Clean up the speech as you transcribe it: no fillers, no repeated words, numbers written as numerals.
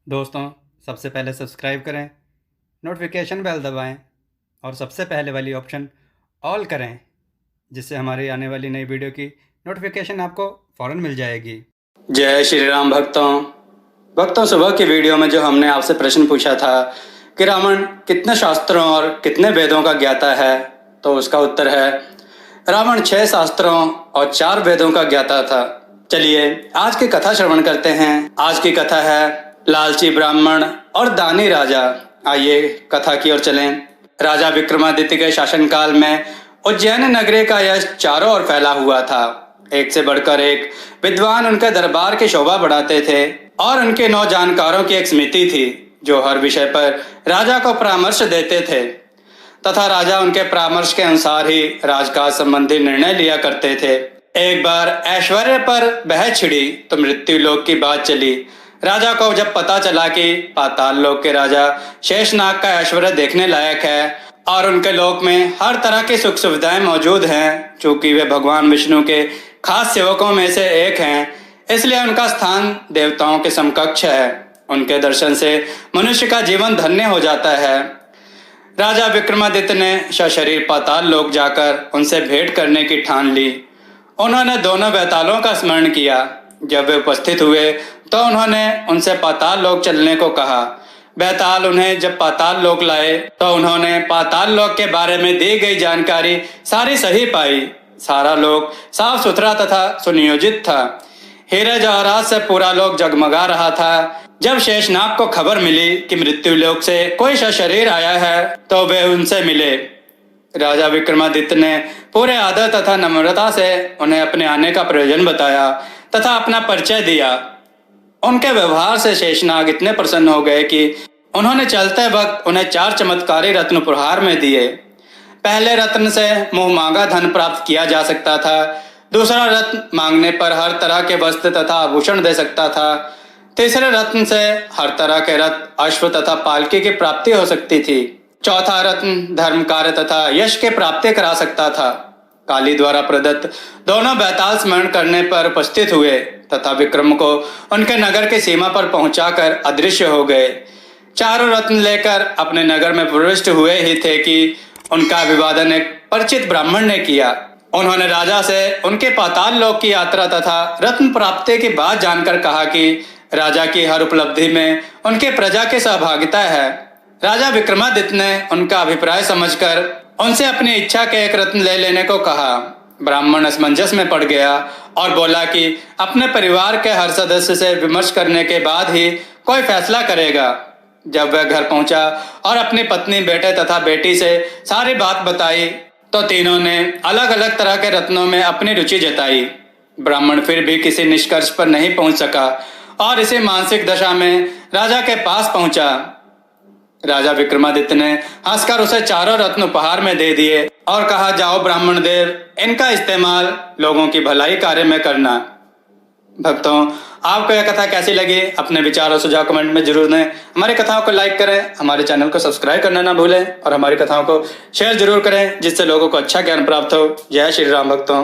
दोस्तों, सबसे पहले सब्सक्राइब करें, नोटिफिकेशन बेल दबाएं और सबसे पहले वाली ऑप्शन ऑल करें, जिससे हमारी आने वाली नई वीडियो की नोटिफिकेशन आपको फ़ौरन मिल जाएगी। जय श्री राम भक्तों, सुबह की वीडियो में जो हमने आपसे प्रश्न पूछा था कि रावण कितने शास्त्रों और कितने वेदों का ज्ञाता है, तो उसका उत्तर है रावण 6 शास्त्रों और 4 वेदों का ज्ञाता था। चलिए आज की कथा श्रवण करते हैं। आज की कथा है लालची ब्राह्मण और दानी राजा। आइए कथा की ओर चलें। राजा विक्रमादित्य के शासनकाल में उज्जैन नगरी का यश चारों ओर फैला हुआ था। एक से बढ़कर एक विद्वान उनके दरबार की शोभा बढ़ाते थे और उनके 9 जानकारों की एक समिति थी जो हर विषय पर राजा को परामर्श देते थे तथा राजा उनके परामर्श के अनुसार ही राजकाज संबंधी निर्णय लिया करते थे। एक बार ऐश्वर्य पर बहस छिड़ी तो मृत्यु लोक की बात चली। राजा को जब पता चला कि पाताल लोक के राजा शेषनाग का ऐश्वर्य देखने लायक है और उनके लोक में हर तरह की सुख सुविधाएं मौजूद हैं, चूंकि वे भगवान विष्णु के खास सेवकों में से एक हैं, इसलिए उनका स्थान देवताओं के समकक्ष है। उनके दर्शन से मनुष्य का जीवन धन्य हो जाता है। राजा विक्रमादित्य ने सशरीर पाताल लोक जाकर उनसे भेंट करने की ठान ली। उन्होंने दोनों बेतालों का स्मरण किया। जब वे उपस्थित हुए तो उन्होंने उनसे पाताल लोक चलने को कहा। बेताल उन्हें जब पाताल लोक लाए तो उन्होंने पाताल लोक के बारे में दी गई जानकारी सारी सही पाई। सारा लोक साफ सुथरा तथा सुनियोजित था। हीरे जवाहरात से पूरा लोक जगमगा रहा था। जब शेषनाग को खबर मिली कि मृत्यु लोक से कोई सशरीर आया है तो वे उनसे मिले। राजा विक्रमादित्य ने पूरे आदर तथा नम्रता से उन्हें अपने आने का प्रयोजन बताया तथा अपना परिचय दिया। उनके व्यवहार से शेषनाग इतने प्रसन्न हो गए कि उन्होंने चलते वक्त उन्हें 4 चमत्कारी रत्न उपहार में दिए। पहले रत्न से मुंह मांगा धन प्राप्त किया जा सकता था। दूसरा रत्न मांगने पर हर तरह के वस्त्र तथा आभूषण दे सकता था। तीसरे रत्न से हर तरह के रथ, अश्व तथा पालकी की प्राप्ति हो सकती थी। चौथा रत्न धर्म कार्य तथा यश के प्राप्ति करा सकता था। काली द्वारा प्रदत्त दोनों बेताल स्मरण करने पर उपस्थित हुए तथा विक्रम को उनके नगर की सीमा पर पहुंचाकर अदृश्य हो गए। चारों रत्न लेकर अपने नगर में प्रविष्ट हुए ही थे कि उनका अभिवादन एक परिचित ब्राह्मण ने किया। उन्होंने राजा से उनके पाताल लोक की यात्रा तथा रत्न प्राप्ति की बात जानकर कहा कि राजा की हर उपलब्धि में उनके प्रजा की सहभागिता है। राजा विक्रमादित्य ने उनका अभिप्राय समझकर उनसे अपनी इच्छा के एक रत्न ले लेने को कहा। ब्राह्मण असमंजस में पड़ गया और बोला कि अपने परिवार के हर सदस्य से विमर्श करने के बाद ही कोई फैसला करेगा। जब वह घर पहुंचा और अपनी पत्नी, बेटे तथा बेटी से सारी बात बताई तो तीनों ने अलग अलग तरह के रत्नों में अपनी रुचि जताई। ब्राह्मण फिर भी किसी निष्कर्ष पर नहीं पहुंच सका और इसी मानसिक दशा में राजा के पास पहुंचा। राजा विक्रमादित्य ने हंसकर उसे चारों रत्न उपहार में दे दिए और कहा, जाओ ब्राह्मण देव, इनका इस्तेमाल लोगों की भलाई कार्य में करना। भक्तों, आपको यह कथा कैसी लगी? अपने विचार और सुझाव कमेंट में जरूर दें। हमारी कथाओं को लाइक करें, हमारे चैनल को सब्सक्राइब करना ना भूलें और हमारी कथाओं को शेयर जरूर करें, जिससे लोगों को अच्छा ज्ञान प्राप्त हो। जय श्री राम भक्तों।